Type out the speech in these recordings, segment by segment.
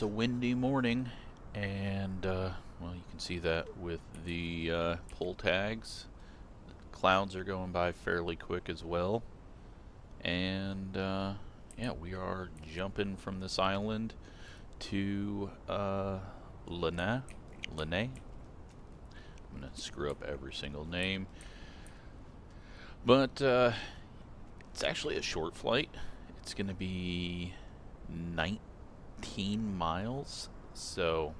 It's a windy morning, and well, you can see that with the pull tags. Clouds are going by fairly quick as well, and yeah, we are jumping from this island to Lanai. I'm gonna screw up every single name, but it's actually a short flight. It's gonna be 19 miles, so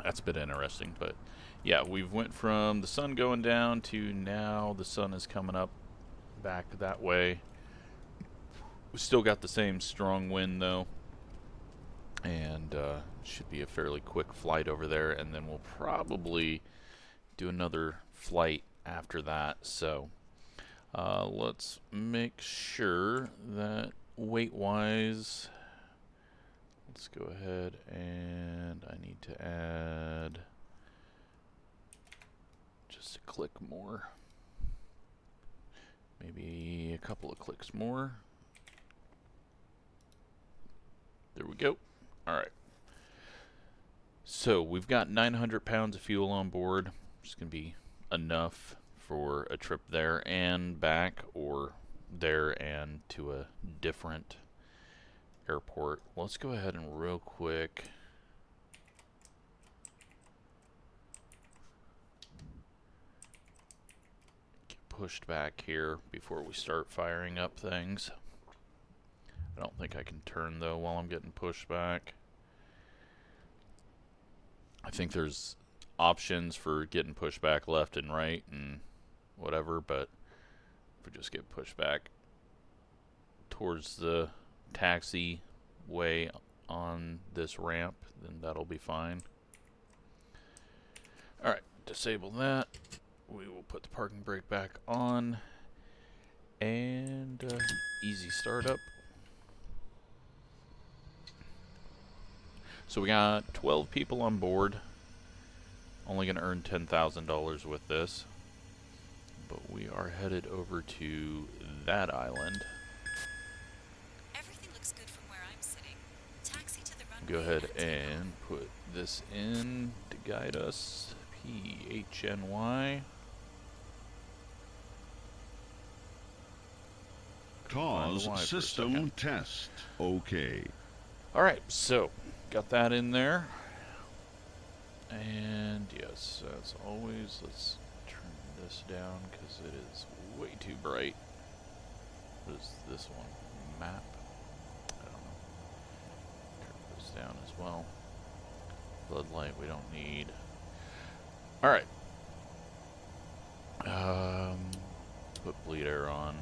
that's a bit interesting. But yeah, we've went from the sun going down to now the sun is coming up back that way. We still got the same strong wind though, and should be a fairly quick flight over there, and then we'll probably do another flight after that. So let's make sure that weight wise, let's go ahead, and I need to add just a click more, maybe a couple of clicks more. There we go. Alright, so we've got 900 pounds of fuel on board. It's going to be enough for a trip there and back, or there and to a different airport. Let's go ahead and real quick get pushed back here before we start firing up things. I don't think I can turn though while I'm getting pushed back. I think there's options for getting pushed back left and right and whatever, but if we just get pushed back towards the taxi way on this ramp, then that'll be fine. Alright, disable that. We will put the parking brake back on, and easy startup. So we got 12 people on board. Only going to earn $10,000 with this, but we are headed over to that island. Everything looks good from where I'm sitting. Taxi to the runway. Go ahead and put this in to guide us. PHNY. Pause system test. Okay. Alright, so got that in there. And yes, as always, let's turn this down because it is way too bright. What is this one? Map? I don't know. Turn this down as well. Floodlight we don't need. Alright. Put bleed air on.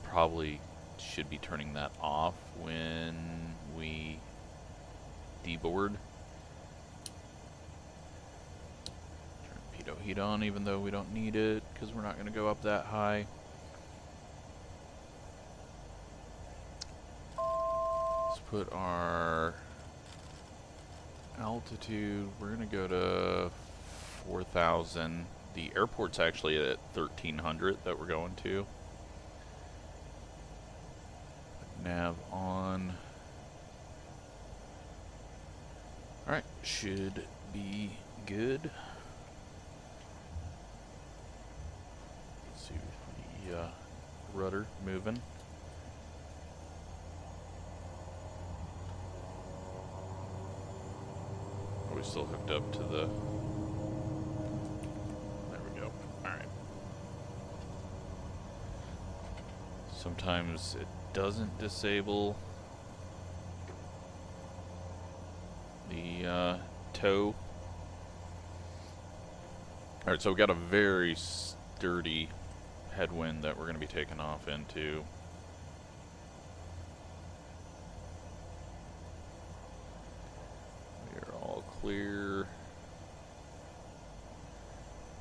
Probably should be turning that off when we deboard. Turn heat on even though we don't need it because we're not going to go up that high. Let's put our altitude, we're going to go to 4,000. The airport's actually at 1,300 that we're going to. Nav on. Alright, should be good. Let's see the rudder moving. Are we still hooked up to the... There we go. Alright. Sometimes it doesn't disable the tow. Alright, so we've got a very sturdy headwind that we're going to be taking off into. We are all clear.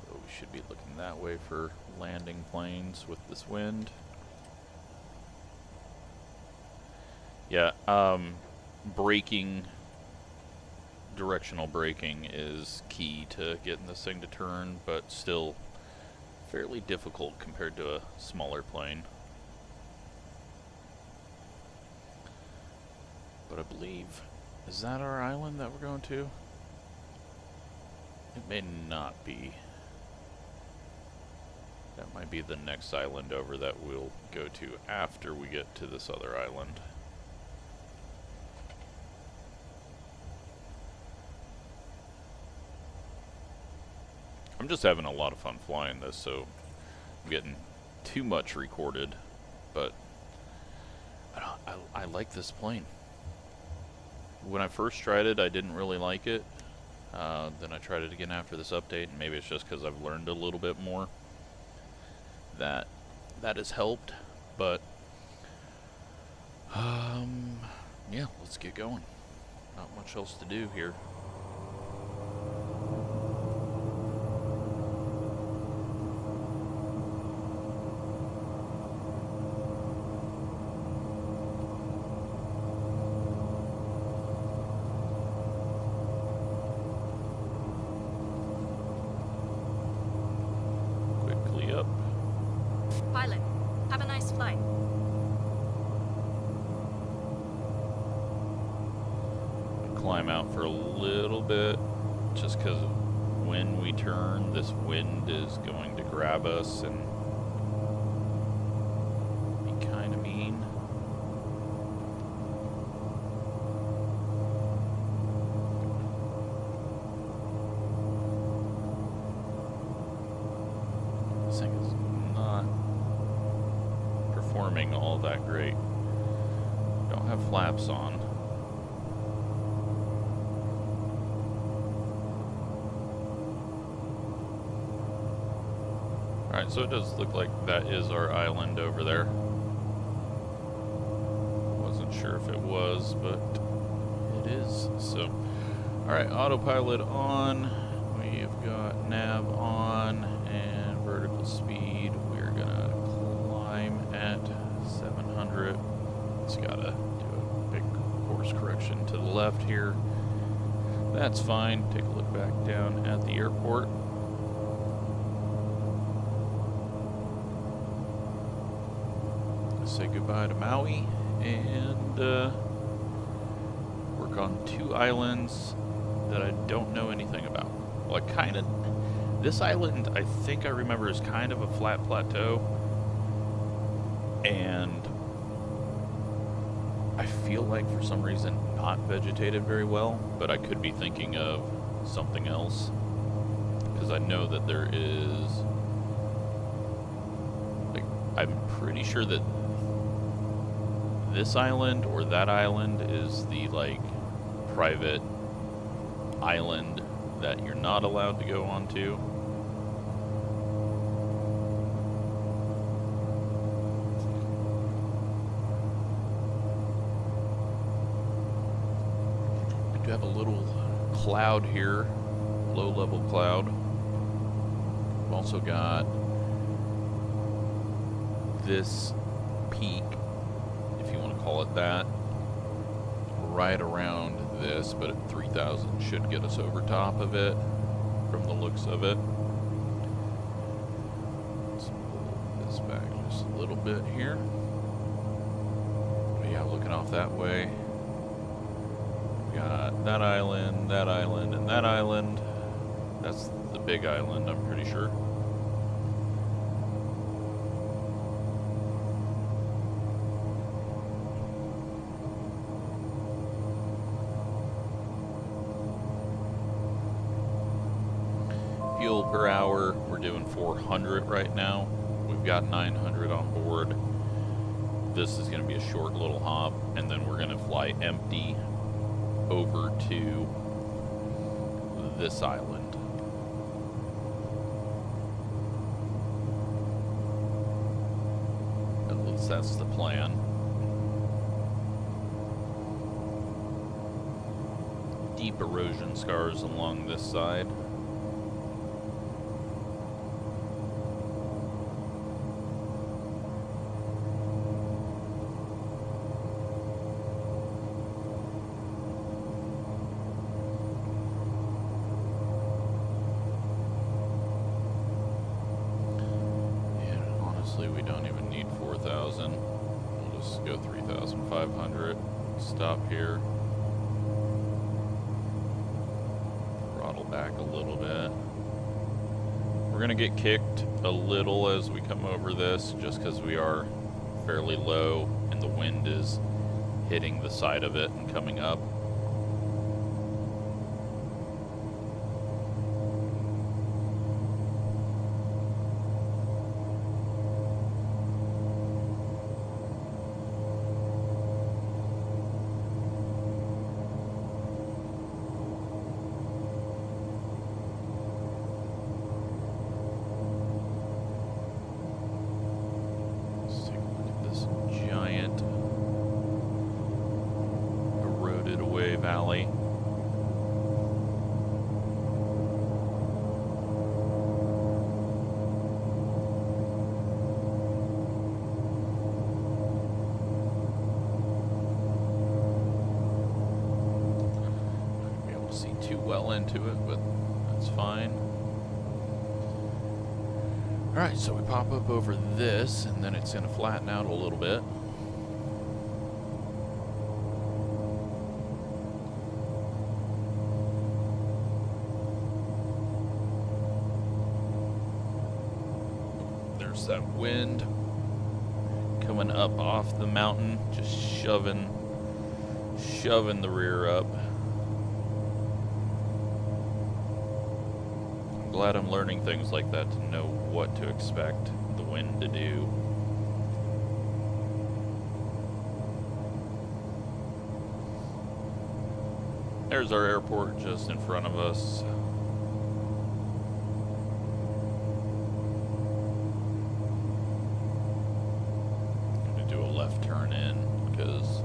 So we should be looking that way for landing planes with this wind. Yeah, braking, directional braking is key to getting this thing to turn, but still fairly difficult compared to a smaller plane. But I believe Is that our island that we're going to? It may not be. That might be the next island over that we'll go to after we get to this other island. I'm just having a lot of fun flying this, so I'm getting too much recorded, but I like this plane. When I first tried it, I didn't really like it. Then I tried it again after this update, and maybe it's just because I've learned a little bit more. That has helped, but yeah, let's get going. Not much else to do here. Quickly up. Pilot, have a nice flight. Climb out for a little bit, just because when we turn, this wind is going to grab us and be kind of mean. This thing is not performing all that great. Don't have flaps on. Alright, so it does look like that is our island over there. Wasn't sure if it was, but it is. So, alright, autopilot on. We've got nav on and vertical speed. We're gonna climb at 700. It's gotta do a big course correction to the left here. That's fine. Take a look back down at the airport. Say goodbye to Maui and work on 2 islands that I don't know anything about. Well, this island I think I remember is kind of a flat plateau, and I feel like for some reason not vegetated very well, but I could be thinking of something else, because I know that there is, like, I'm pretty sure that this island or that island is the, like, private island that you're not allowed to go onto. I do have a little cloud here, low-level cloud. We've also got this peak, if you want to call it that, right around this, but at 3,000 should get us over top of it from the looks of it. Let's pull this back just a little bit here. But yeah, looking off that way, we got that island, and that island. That's the big island, I'm pretty sure. Fuel per hour, we're doing 400 right now. We've got 900 on board. This is going to be a short little hop, and then we're going to fly empty over to this island. At least that's the plan. Deep erosion scars along this side. We don't even need 4,000. We'll just go 3,500. Stop here. little bit. We're going to get kicked a little as we come over this, just because we are fairly low and the wind is hitting the side of it and coming up. Valley. Not be able to see too well into it, but that's fine. Alright, so we pop up over this, and then it's going to flatten out a little bit. That wind coming up off the mountain, just shoving the rear up. I'm glad I'm learning things like that to know what to expect the wind to do. There's our airport just in front of us. Turn in because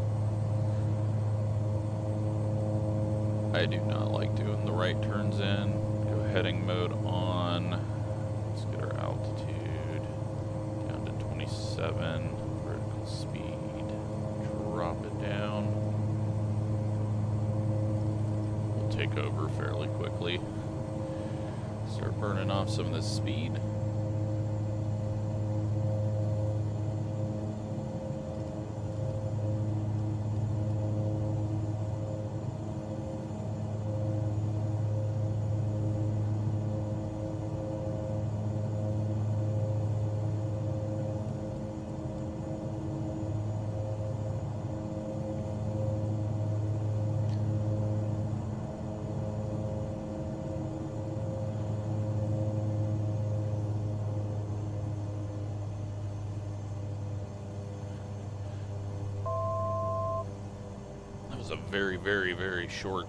I do not like doing the right turns in. Go heading mode on. Let's get our altitude down to 27. Vertical speed. Drop it down. We'll take over fairly quickly. Start burning off some of this speed. A very, very, very short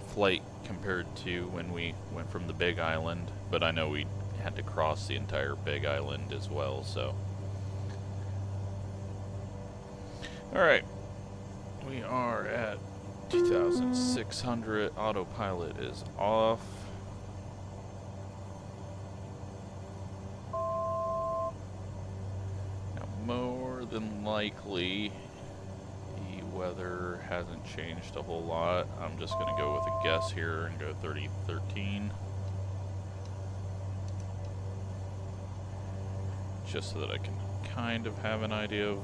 flight compared to when we went from the Big Island, but I know we had to cross the entire Big Island as well, so. Alright, we are at 2,600, autopilot is off. Now, more than likely, weather hasn't changed a whole lot. I'm just going to go with a guess here and go 3013. Just so that I can kind of have an idea of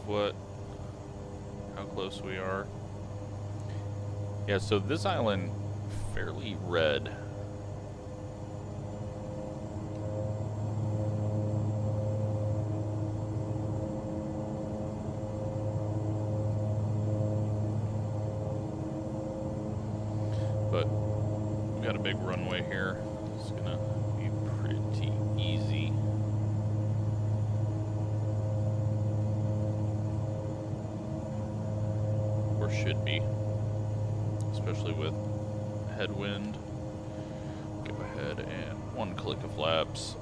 how close we are. Yeah, so this island, fairly red. But we got a big runway here. It's gonna be pretty easy. Or should be. Especially with headwind. Go ahead and one click of flaps.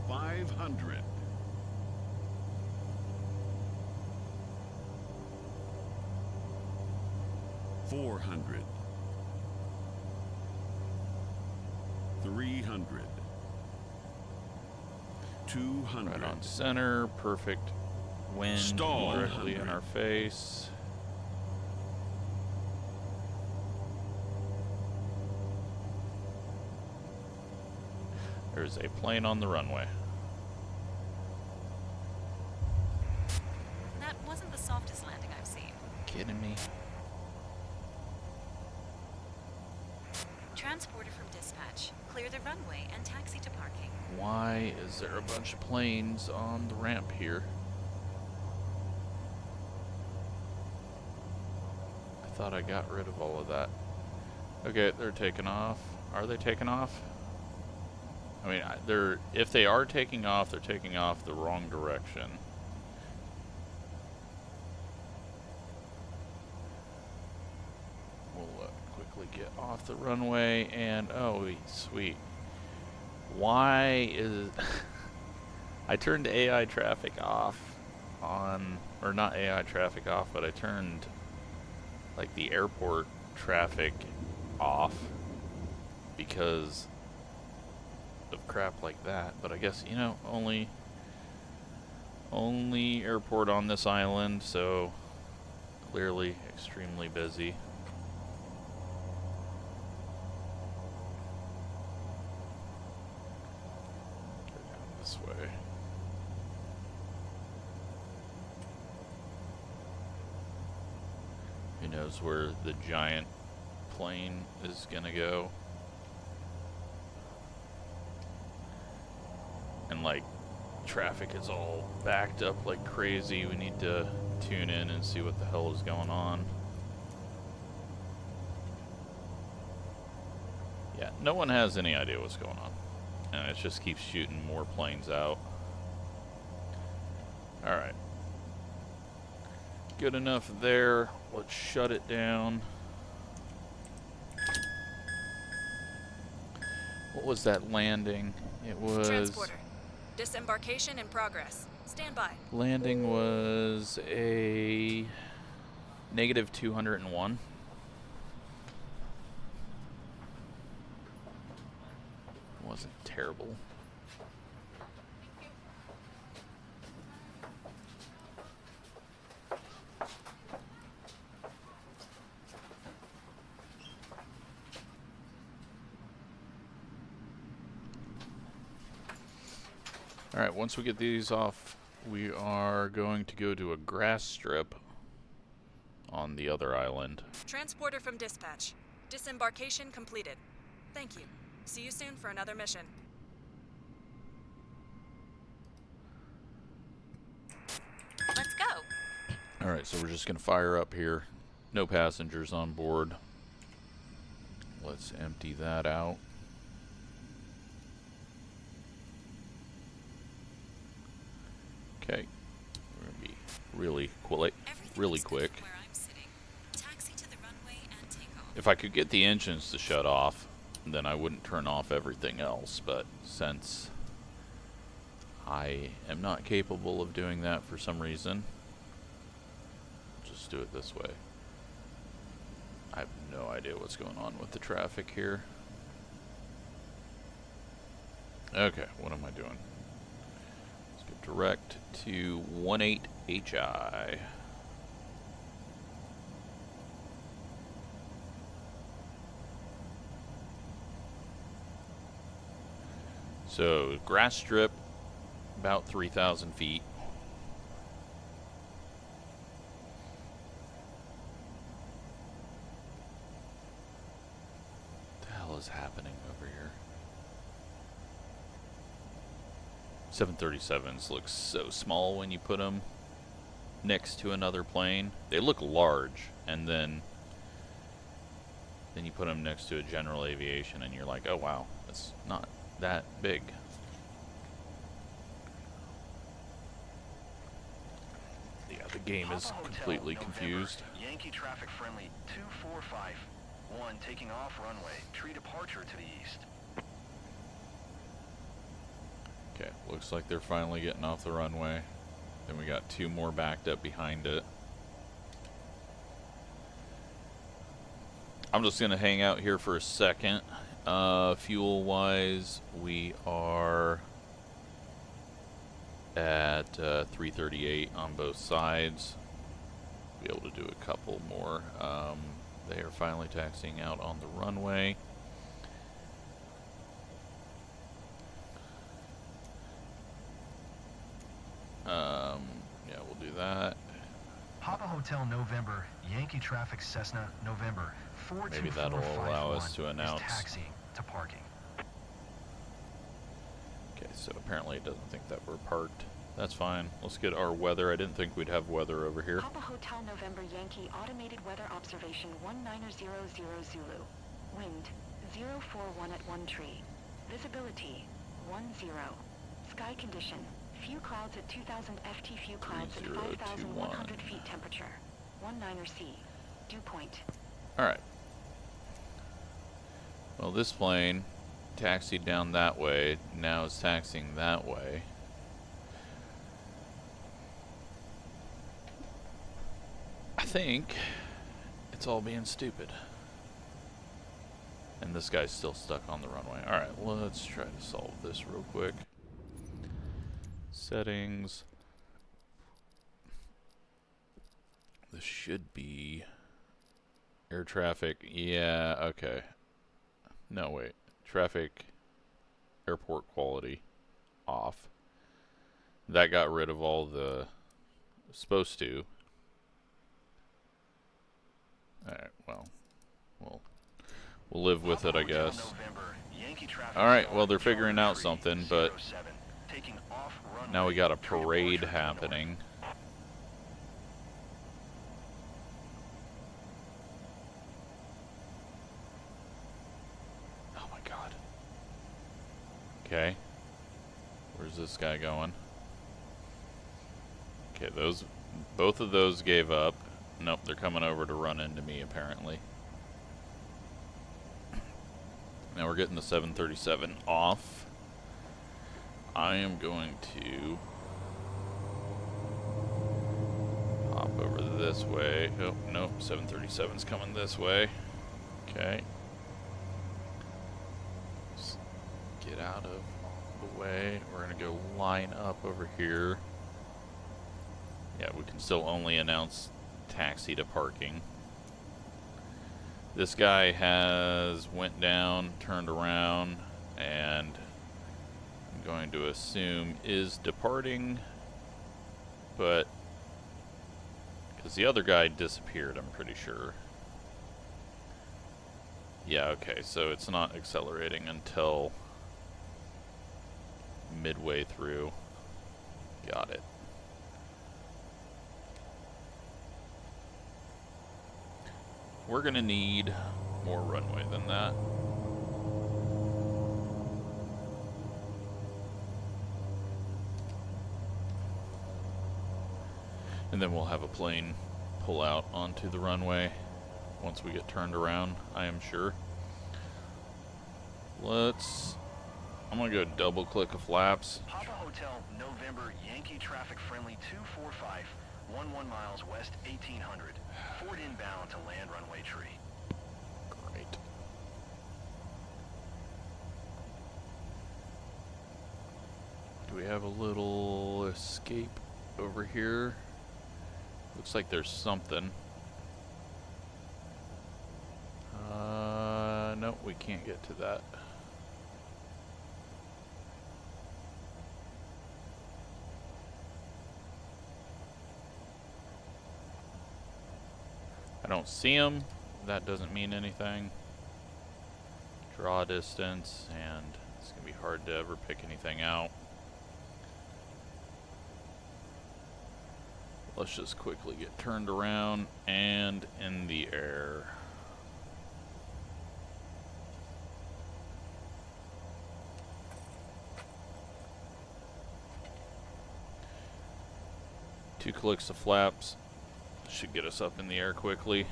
$500. 400. 300. 200. Right on center, perfect. wind Stall. directly in our face. There's a plane on the runway. That wasn't the softest landing I've seen. Kidding me? Transporter from dispatch. Clear the runway and taxi to parking. Why is there a bunch of planes on the ramp here? I thought I got rid of all of that. Okay, they're taking off. Are they taking off? I mean, if they are taking off, they're taking off the wrong direction. We'll quickly get off the runway and oh, sweet. Why is I turned AI traffic off on, or not AI traffic off, but I turned like the airport traffic off because of crap like that. But I guess, you know, only airport on this island, so clearly extremely busy. Go down this way. Who knows where the giant plane is gonna go? And like traffic is all backed up like crazy. We need to tune in and see what the hell is going on. Yeah, no one has any idea what's going on. And it just keeps shooting more planes out. Alright. Good enough there. Let's shut it down. What was that landing? It was... Transporter. Disembarkation in progress. Stand by. Landing was a negative 201. Wasn't terrible. Alright, once we get these off, we are going to go to a grass strip on the other island. Transporter from dispatch. Disembarkation completed. Thank you. See you soon for another mission. Let's go. Alright, so we're just going to fire up here. No passengers on board. Let's empty that out. Okay, we're gonna be really quick. Where I'm sitting. Taxi to the runway and take off. If I could get the engines to shut off, then I wouldn't turn off everything else. But since I am not capable of doing that for some reason, I'll just do it this way. I have no idea what's going on with the traffic here. Okay, what am I doing? Direct to 18HI. So, grass strip, about 3,000 feet. What the hell is happening over here? 737s look so small when you put them next to another plane. They look large, and then you put them next to a general aviation and you're like, oh wow, it's not that big. Yeah, the game is completely confused. Yankee traffic friendly 2451 taking off runway. Tree departure to the east. Okay, looks like they're finally getting off the runway. Then we got two more backed up behind it. I'm just gonna hang out here for a second. Fuel wise, we are at at 338 on both sides. Be able to do a couple more. They are finally taxiing out on the runway. Yeah, we'll do that. Papa Hotel November, Yankee Traffic Cessna November, Maybe that'll allow us to announce. Taxiing to parking. Okay, so apparently it doesn't think that we're parked. That's fine. Let's get our weather. I didn't think we'd have weather over here. Papa Hotel November Yankee Automated Weather Observation 19000 Zulu. Wind 041 at 1 tree. Visibility 10. Sky condition. Few clouds at 2000 FT. Few clouds at 5100 feet. Temperature 19 C. Dew point. Alright. Well, this plane taxied down that way. Now it's taxiing that way. I think it's all being stupid. And this guy's still stuck on the runway. Alright, let's try to solve this real quick. Settings. This should be air traffic. Yeah, okay. No, wait. Traffic, airport quality, off. That got rid of all the supposed to. Alright, well, we'll live with it, I guess. Alright, well, they're figuring out something, but now we got a parade happening. Oh my god. Okay. Where's this guy going? Okay, both of those gave up. Nope, they're coming over to run into me, apparently. Now we're getting the 737 off. I am going to hop over this way. Oh, nope, 737's coming this way. Okay. Just get out of the way. We're going to go line up over here. Yeah, we can still only announce taxi to parking. This guy has went down, turned around, and I'm going to assume is departing, but because the other guy disappeared, I'm pretty sure. Yeah, okay, so it's not accelerating until midway through. Got it. We're gonna need more runway than that. And then we'll have a plane pull out onto the runway once we get turned around, I am sure. I'm gonna go double click a flaps. Papa Hotel November Yankee traffic friendly 245, 11 miles west 1800. Ford inbound to land runway tree. Great. Do we have a little escape over here? Looks like there's something. Nope, we can't get to that. I don't see them. That doesn't mean anything. Draw distance, and it's going to be hard to ever pick anything out. Let's just quickly get turned around and in the air. Two clicks of flaps should get us up in the air quickly.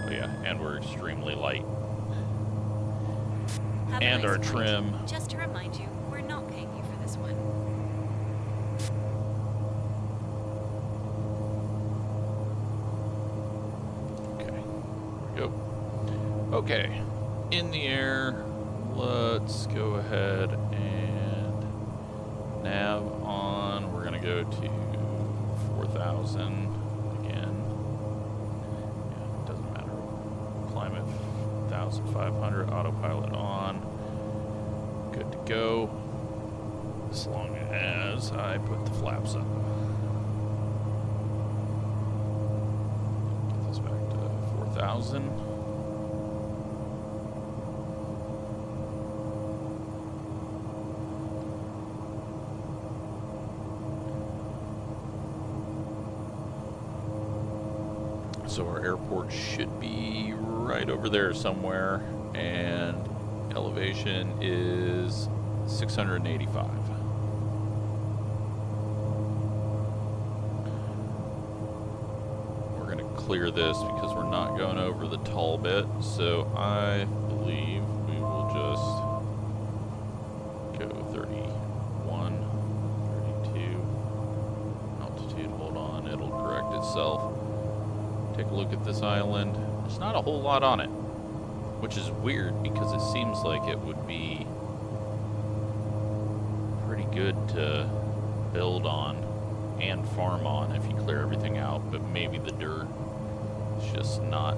Oh yeah, and we're extremely light. Have a And nice our flight. trim. Just to remind you, we're not paying you for this one. go. Okay, in the air, let's go ahead and nav on. We're gonna go to 4,000 again. Yeah, it doesn't matter. Climate 1,500, autopilot on. Good to go. As long as I put the flaps up. Get this back to 4,000. So our airport should be right over there somewhere, and elevation is 685. We're going to clear this because we're not going over the tall bit, so I believe we will just go 31, 32. Altitude, hold on, it'll correct itself. Take a look at this island. There's not a whole lot on it, which is weird because it seems like it would be pretty good to build on and farm on if you clear everything out, but maybe the dirt is just not.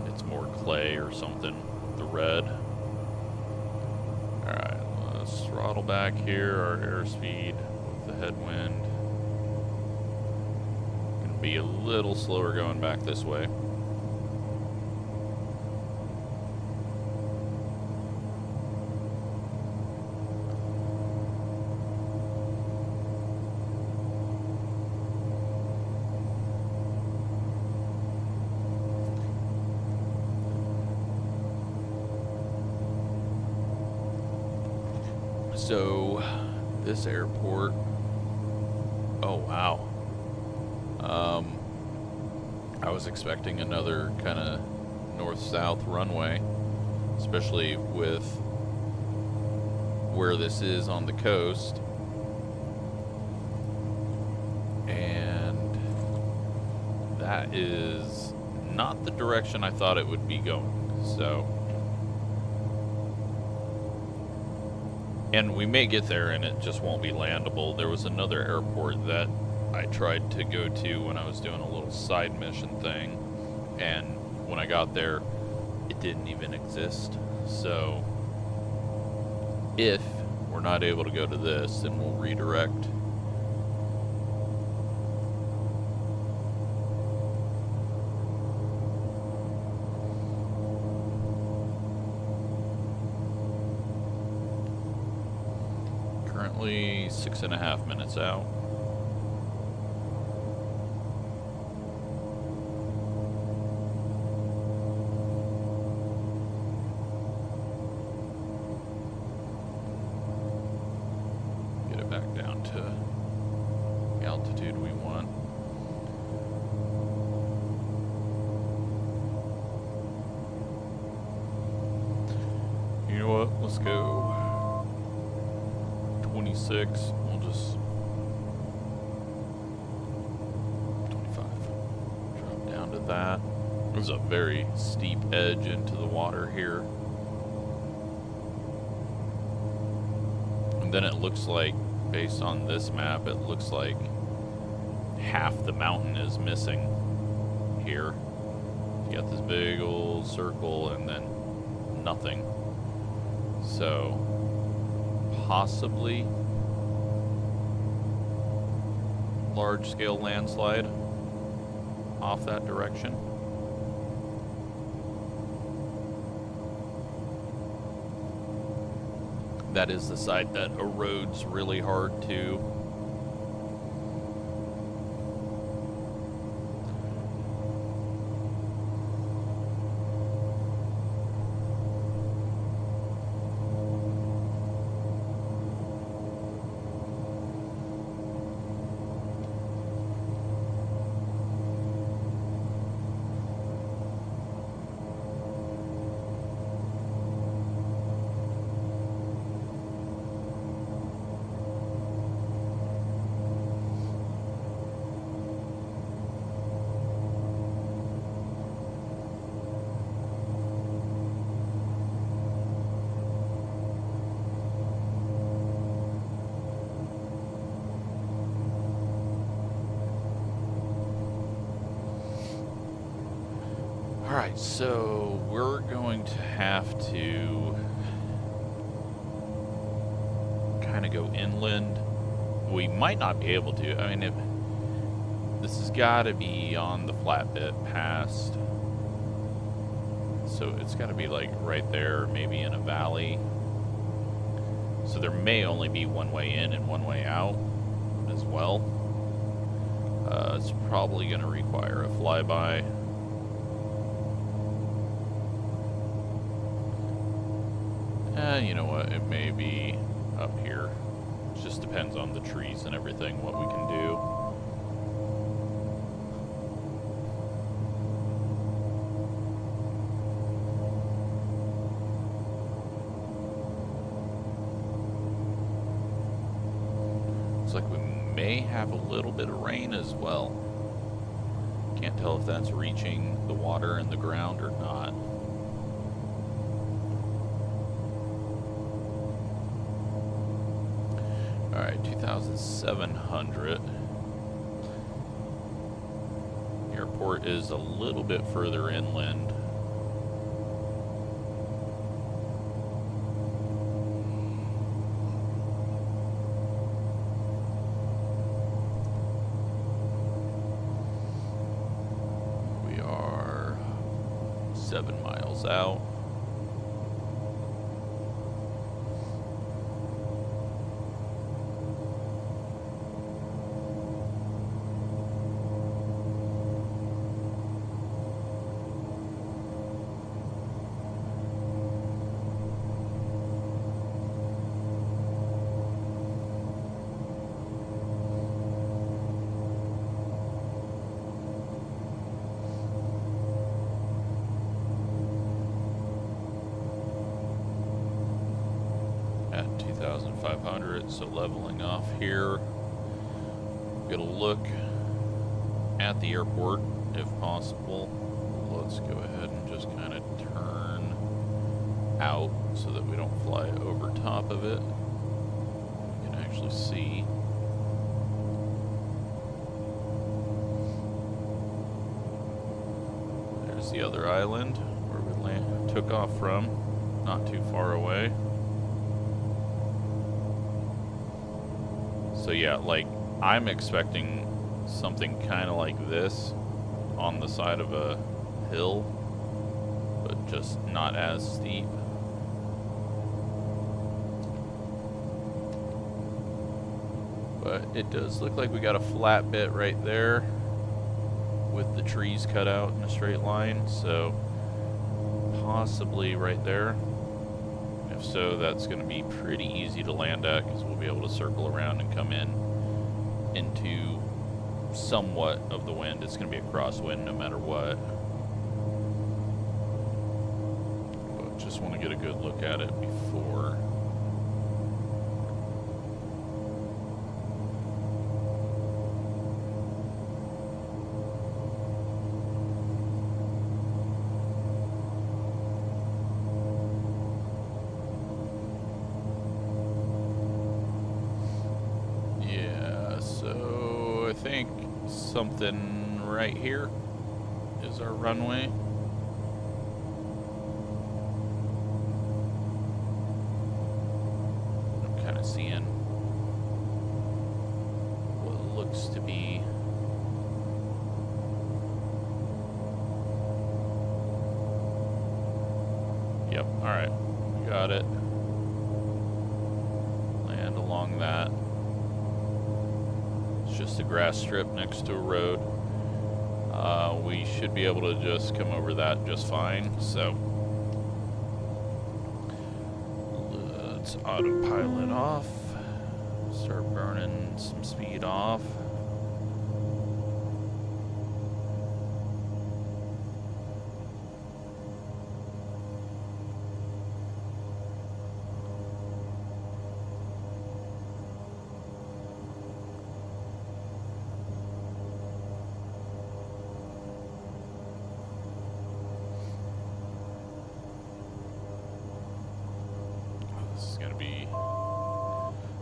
It's more clay or something, the red. Alright, let's throttle back here, our airspeed with the headwind. Be a little slower going back this way. So this airport, oh wow. I was expecting another kind of north-south runway, especially with where this is on the coast. And that is not the direction I thought it would be going. So, and we may get there and it just won't be landable. There was another airport that I tried to go to when I was doing a little side mission thing, and when I got there, it didn't even exist. So, if we're not able to go to this, then we'll redirect. Currently 6.5 minutes out. Let's go 26. We'll just 25. Drop down to that. There's a very steep edge into the water here. And then it looks like, based on this map, it looks like half the mountain is missing here. You got this big old circle and then nothing. So, possibly large-scale landslide off that direction. That is the side that erodes really hard too. Alright, so we're going to have to kind of go inland. We might not be able to. I mean, this has got to be on the flatbed past. So it's got to be like right there, maybe in a valley. So there may only be one way in and one way out as well. It's probably going to require a flyby. You know what? It may be up here. It just depends on the trees and everything, what we can do. Looks like we may have a little bit of rain as well. Can't tell if that's reaching the water in the ground or not. Alright, 2,700. Airport is a little bit further inland. We are 7 miles out. At 2,500, so leveling off here. Get a look at the airport if possible. Let's go ahead and just kind of turn out so that we don't fly over top of it. You can actually see. There's the other island where we took off from, not too far away. So yeah, like, I'm expecting something kind of like this on the side of a hill, but just not as steep. But it does look like we got a flat bit right there with the trees cut out in a straight line, so possibly right there. If so, that's going to be pretty easy to land at because we'll be able to circle around and come in into somewhat of the wind. It's going to be a crosswind no matter what. But just want to get a good look at it before. I think something right here is our runway. I'm kind of seeing what looks to be yep, alright, we got it. Land along that. Just a grass strip next to a road. We should be able to just come over that just fine. So let's autopilot off. Start burning some speed off.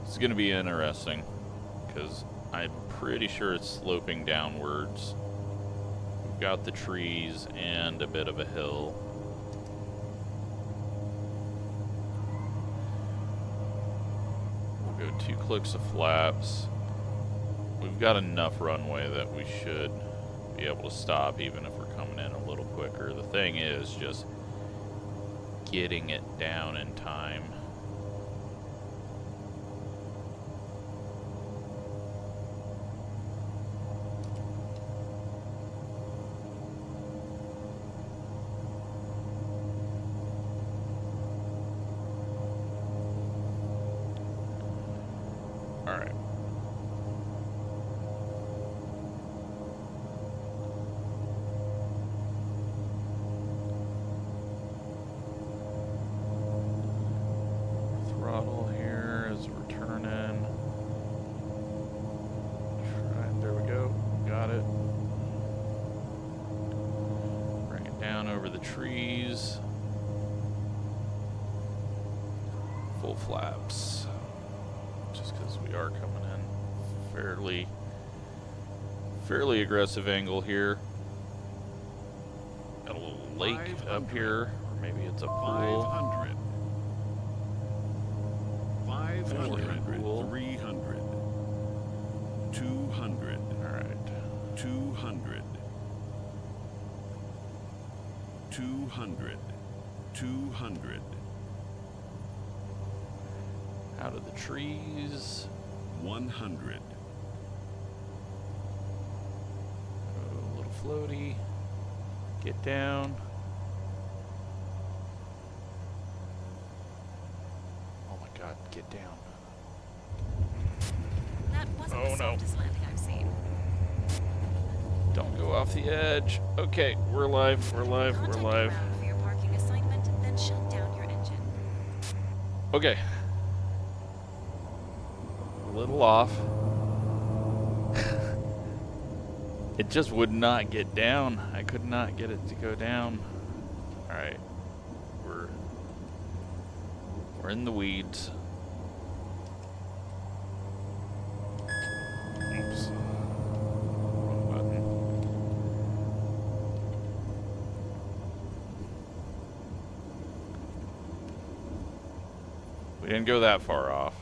It's going to be interesting because I'm pretty sure it's sloping downwards we've got the trees and a bit of a hill. We'll go 2 clicks of flaps. We've got enough runway that we should be able to stop even if we're coming in a little quicker. The thing is just getting it down in time. All right. Throttle here as we're turning. There we go. Got it. Bring it down over the trees. Full flaps. Just because we are coming in fairly aggressive angle here. Got a little lake up here, or maybe it's a pool. 500. 500. Cool. 300. 200. All right. 200. 200. 200. Out of the trees. 100. A little floaty. Get down. Oh my god, get down. That wasn't Oh, the no. softest landing I've seen. Don't go off the edge. Okay, we're live, we're live, we're Contact live. ground for your parking assignment, then shut down your engine. Okay. A little off. It just would not get down. I could not get it to go down. Alright. We're in the weeds. Oops. Wrong button. We didn't go that far off.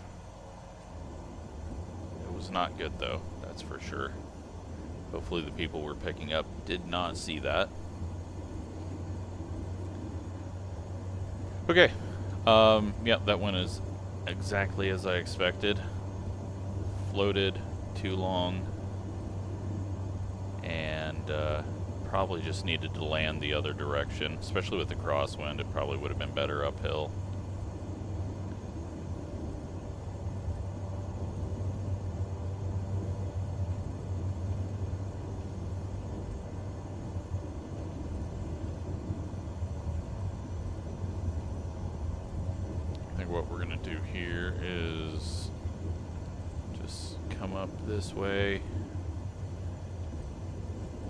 It was not good though, that's for sure. Hopefully the people we're picking up did not see that. Okay. Yep, that went as exactly as I expected. Floated too long. And probably just needed to land the other direction. Especially with the crosswind, it probably would have been better uphill. I think what we're gonna do here is just come up this way,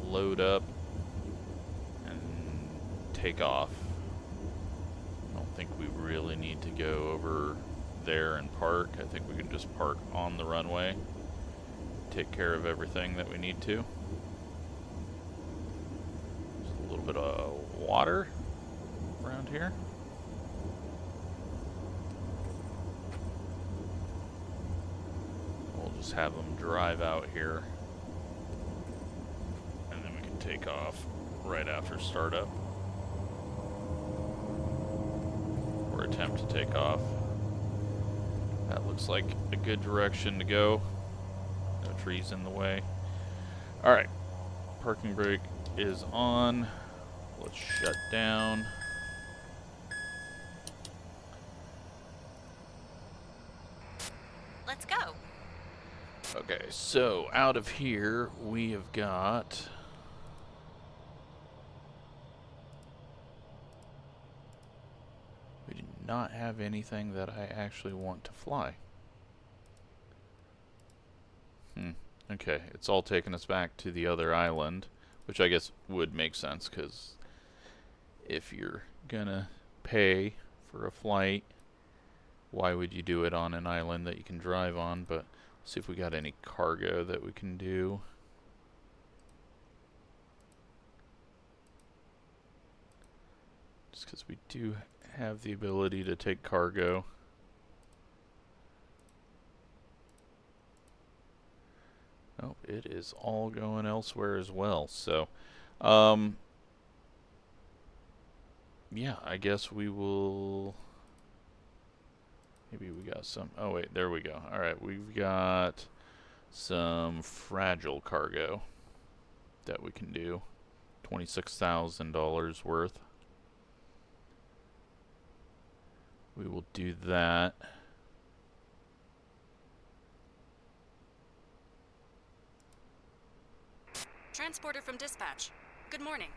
load up, and take off. I don't think we really need to go over there and park. I think we can just park on the runway, take care of everything that we need to. Just a little bit of water around here. We'll just have them drive out here, and then we can take off right after startup, or attempt to take off. That looks like a good direction to go. No trees in the way. Alright, parking brake is on. Let's shut down. Let's go. Okay, so out of here we have got we do not have anything that I actually want to fly. Okay, it's all taking us back to the other island, which I guess would make sense, because if you're gonna pay for a flight, why would you do it on an island that you can drive on? But let's see if we got any cargo that we can do. Just because we do have the ability to take cargo. Oh, it is all going elsewhere as well. So, yeah, I guess we will... Maybe we got some... Oh, wait, there we go. Alright, we've got some fragile cargo that we can do. $26,000 worth. We will do that. Transporter from dispatch. Good morning.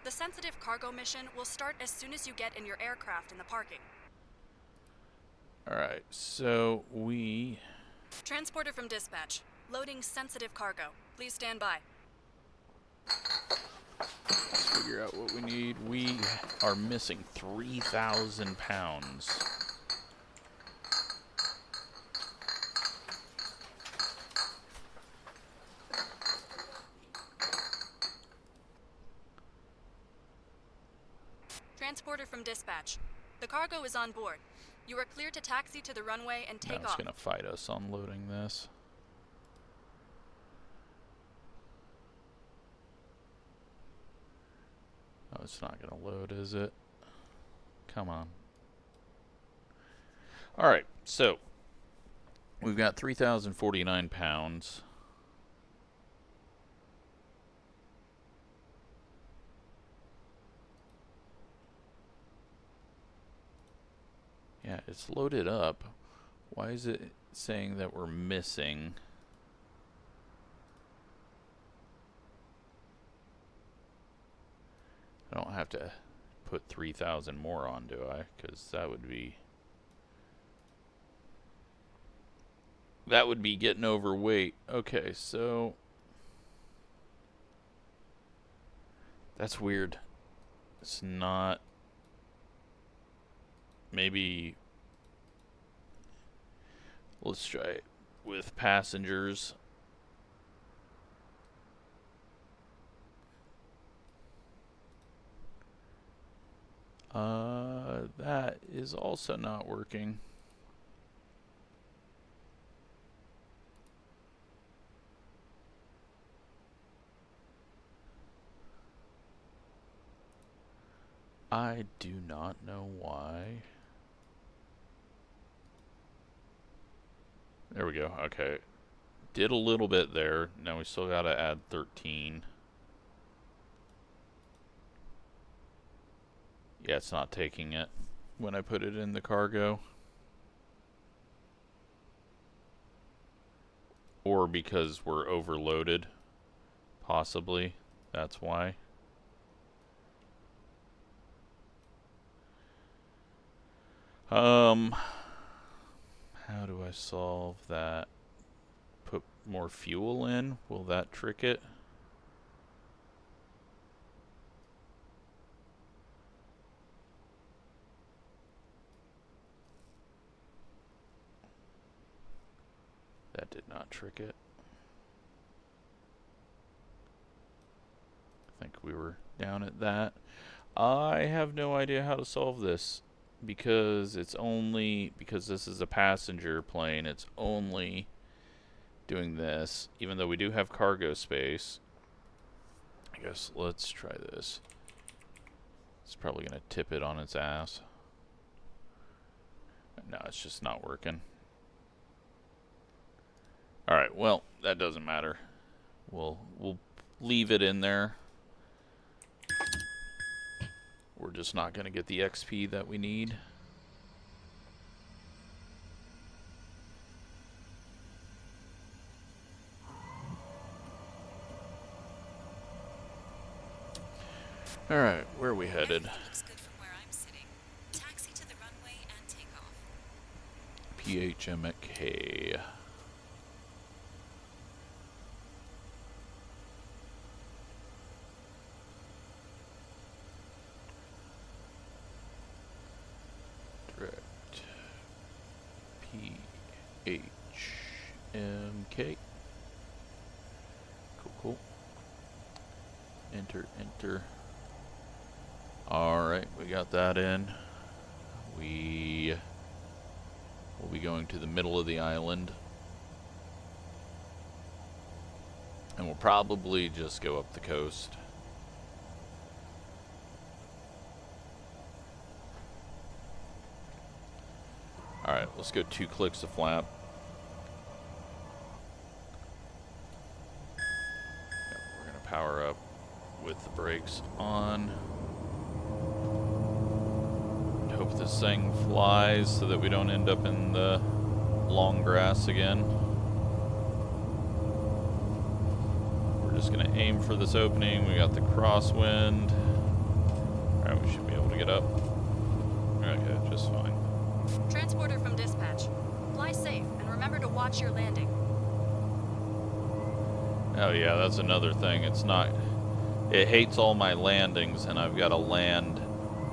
The sensitive cargo mission will start as soon as you get in your aircraft in the parking. Alright, so we... Transporter from dispatch. Loading sensitive cargo. Please stand by. Let's figure out what we need. We are missing 3,000 pounds. Transporter from dispatch. The cargo is on board. You are clear to taxi to the runway and take Now it's off. going to fight us on loading this. Oh, it's not going to load, is it? Come on. Alright, so we've got 3,049 pounds. Yeah, it's loaded up. Why is it saying that we're missing? I don't have to put 3,000 more on, do I? Because that would be getting overweight. Okay, so that's weird. It's not. Maybe let's try it with passengers. That is also not working. I do not know why. There we go. Okay. Did a little bit there. Now we still got to add 13. Yeah, it's not taking it when I put it in the cargo. Or because we're overloaded. Possibly. That's why. How do I solve that? Put more fuel in? Will that trick it? That did not trick it. I think we were down at that. I have no idea how to solve this because it's only, because this is a passenger plane, it's only doing this, even though we do have cargo space. I guess let's try this. It's probably going to tip it on its ass. No, it's just not working. Alright, well, that doesn't matter. We'll leave it in there. We're just not going to get the XP that we need. Alright, where are we headed? Everything looks good from where I'm sitting. Taxi to the runway and take off. PHMK. Direct. PHMK. Cool, cool. Enter, enter. Alright, we got that in. We will be going to the middle of the island. And we'll probably just go up the coast. Alright, let's go 2 clicks to flap. Yep, we're going to power up with the brakes on. And hope this thing flies so that we don't end up in the long grass again. We're just going to aim for this opening. We got the crosswind. Alright, we should be able to get up. Okay, just fine. Transporter from dispatch. Fly safe and remember to watch your landing. Oh yeah, that's another thing. It's not... It hates all my landings, and I've got to land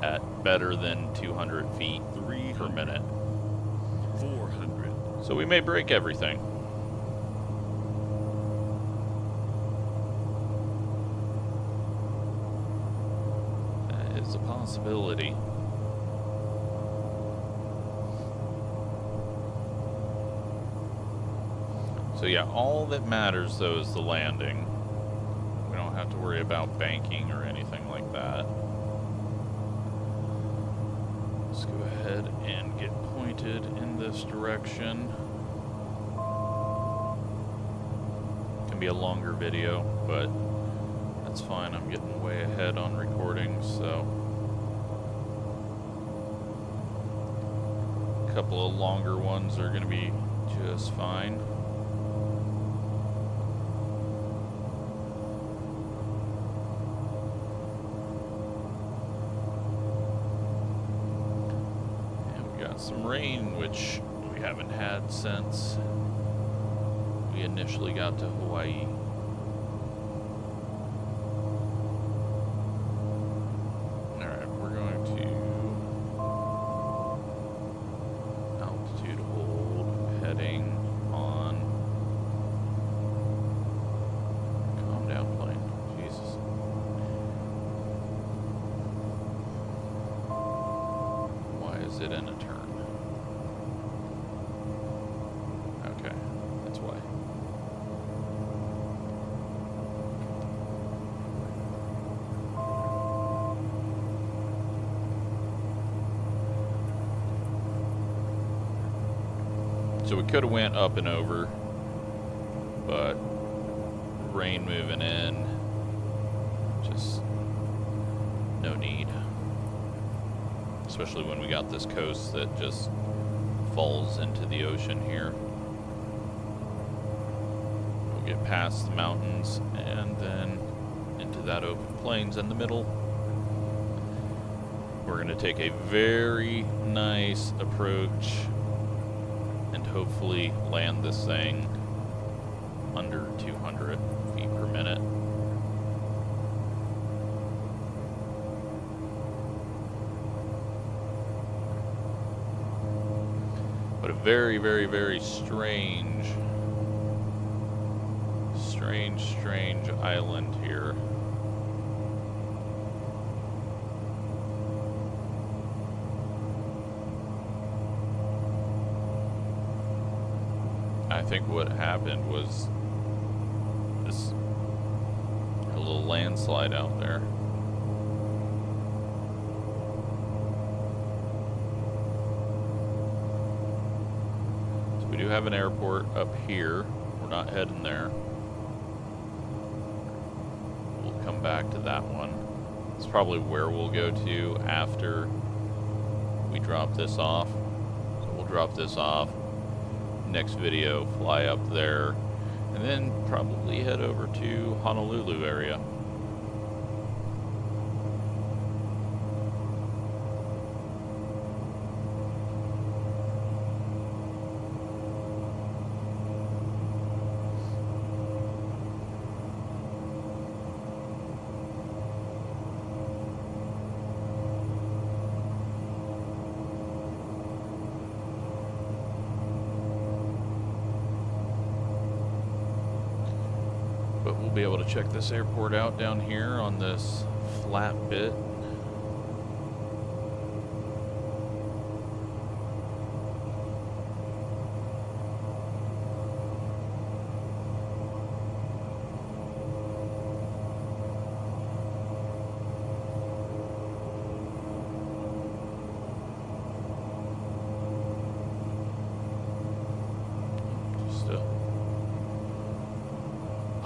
at better than 200 feet per minute. 400. So we may break everything. That is a possibility. So yeah, all that matters though is the landing. We don't have to worry about banking or anything like that. Let's go ahead and get pointed in this direction. Can be a longer video, but that's fine. I'm getting way ahead on recording, so a couple of longer ones are going to be just fine. Some rain, which we haven't had since we initially got to Hawaii. Alright, we're going to altitude hold, heading on. Calm down, plane. Jesus. Why is it in a turn? So we could have went up and over, but rain moving in, just no need. Especially when we got this coast that just falls into the ocean here. We'll get past the mountains and then into that open plains in the middle. We're going to take a very nice approach and hopefully land this thing under 200 feet per minute. But a very, very, very strange island here. I think what happened was this a little landslide out there. So we do have an airport up here. We're not heading there. We'll come back to that one. It's probably where we'll go to after we drop this off. So we'll drop this off. Next video, fly up there, and then probably head over to Honolulu area. But we'll be able to check this airport out down here on this flat bit.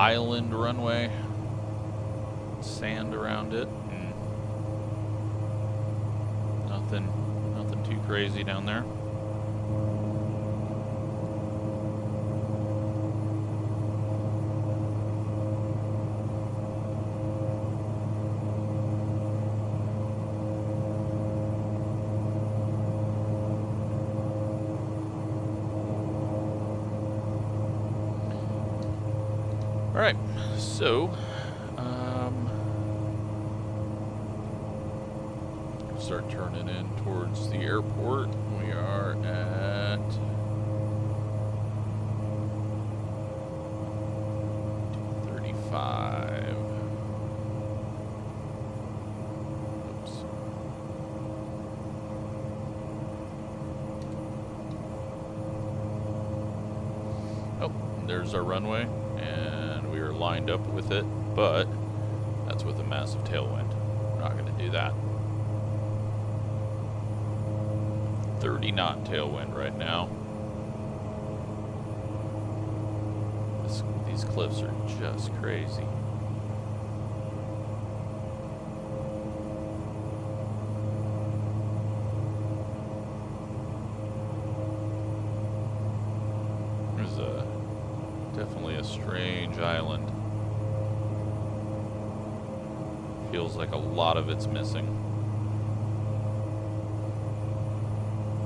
island runway. Sand around it. And nothing too crazy down there. Alright, so start turning in towards the airport. We are at 235. Oops. Oh, there's our runway. And we are lined up with it, but that's with a massive tailwind. We're not going to do that. 30 knot tailwind right now. These cliffs are just crazy. There's definitely a strange island. Feels like a lot of it's missing.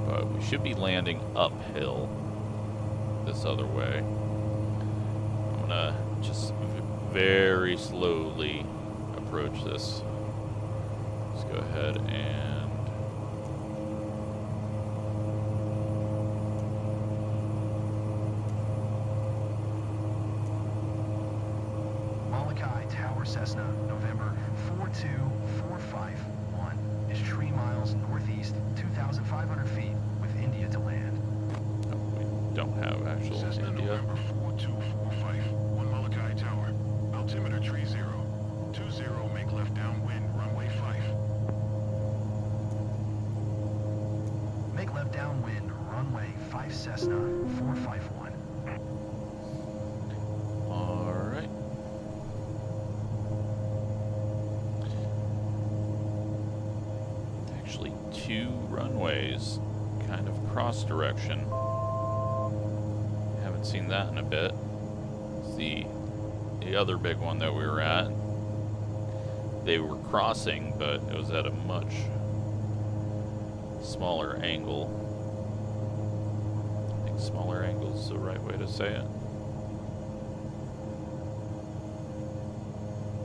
But we should be landing uphill this other way. I'm gonna just very slowly approach this. Let's go ahead and Moloka'i Tower Cessna, November 42451 is 3 miles northeast, 2,500 feet with India to land. oh, we don't have actual Cessna India. November 4245, 1 Moloka'i Tower. Altimeter 30. 20, make left downwind, runway 5. Make left downwind, runway 5 Cessna 451. Alright. Actually, 2 runways, kind of cross direction. Haven't seen that in a bit. It's the other big one that we were at. They were crossing, but it was at a much smaller angle. I think smaller angle is the right way to say it.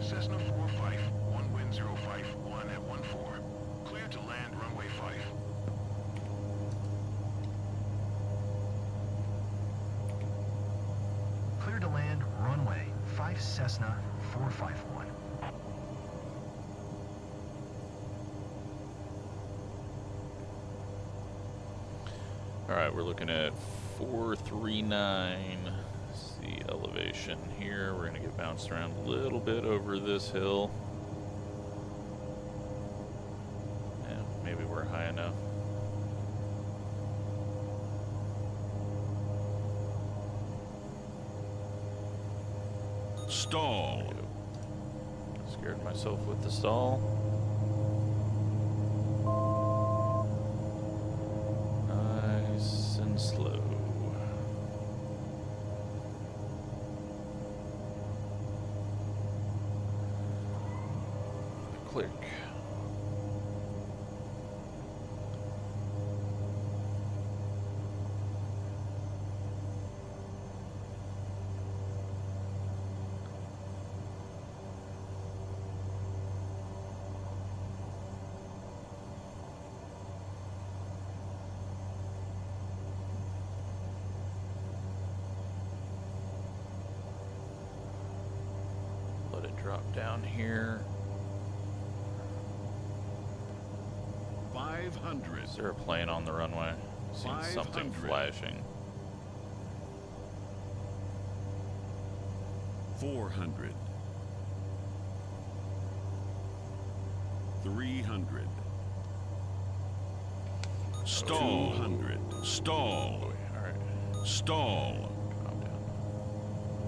Cessna 451, wind 051 at 14. Clear to land, runway 5. Clear to land, runway 5 Cessna 451. Alright, we're looking at 439. That's the elevation here. We're going to get bounced around a little bit over this hill. Yeah, maybe we're high enough. Stall. Scared myself with the stall. Nice and slow. Click. Let it drop down here. 500. Is there a plane on the runway? Seen something 500. flashing. 400. 300. Stall. 200. Stall. Alright. Stall. Drop down.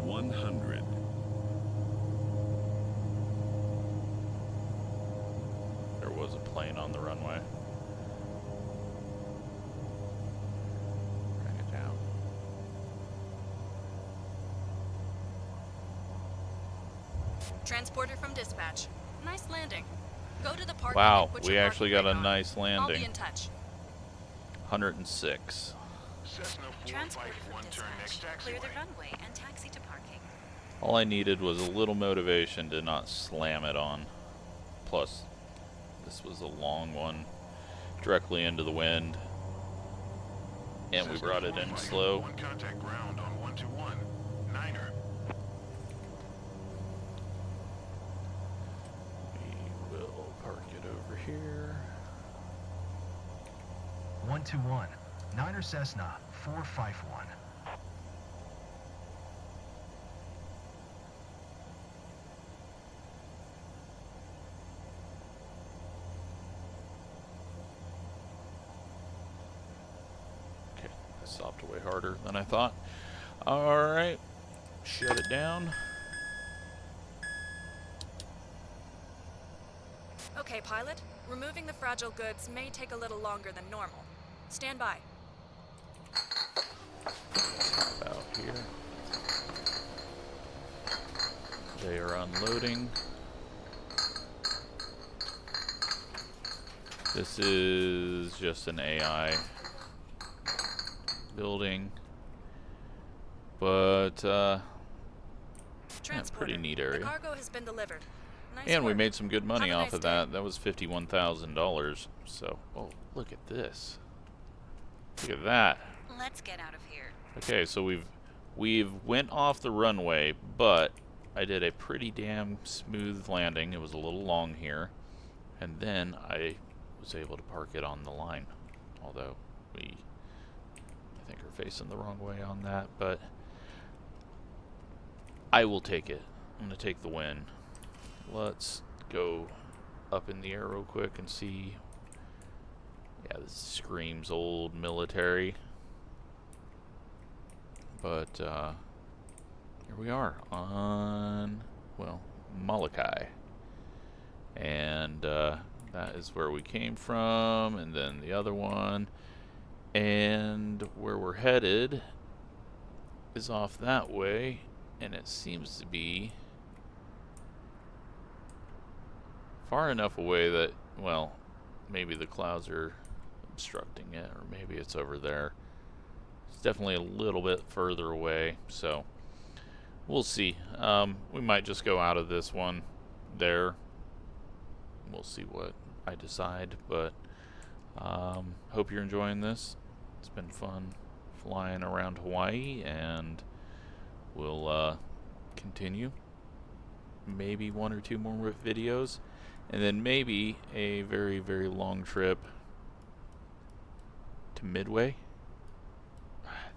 100. plane on the runway. Bring it down. Transporter from dispatch. Nice landing. Go to the parking Wow, and put we your actually parking got a brake on. nice I'll be landing. in touch. 106. Cessna Transporter from 451, turn next dispatch. Clear taxiway. the runway and taxi to parking. All I needed was a little motivation to not slam it on. Plus, this was a long one, directly into the wind. And we Cessna brought it in 451, slow. One contact ground on 121. Niner. We will park it over here. 121. Niner Cessna 451. Okay, I stopped way harder than I thought. Alright, shut it down. Okay, pilot. Removing the fragile goods may take a little longer than normal. Stand by. About here. They are unloading. This is just an AI building, but yeah, pretty neat The area. cargo has been delivered. Nice And we work. made some good money Have a off nice of day. that. That was $51,000. So, oh, look at this. Look at that. Let's get out of here. Okay, so we've went off the runway, but I did a pretty damn smooth landing. It was a little long here, and then I was able to park it on the line. Although I think are facing the wrong way on that, but I will take it. I'm gonna take the win. Let's go up in the air real quick and see. Yeah, this screams old military. But here we are on, well, Moloka'i. And that is where we came from, and then the other one. And where we're headed is off that way, and it seems to be far enough away that, well, maybe the clouds are obstructing it, or maybe it's over there. It's definitely a little bit further away, so we'll see. We might just go out of this one there. We'll see what I decide, but hope you're enjoying this. It's been fun flying around Hawaii, and we'll continue. Maybe one or two more videos, and then maybe a very, very long trip to Midway.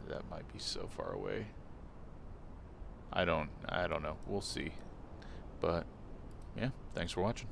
That might be so far away. I don't know. We'll see. But yeah, thanks for watching.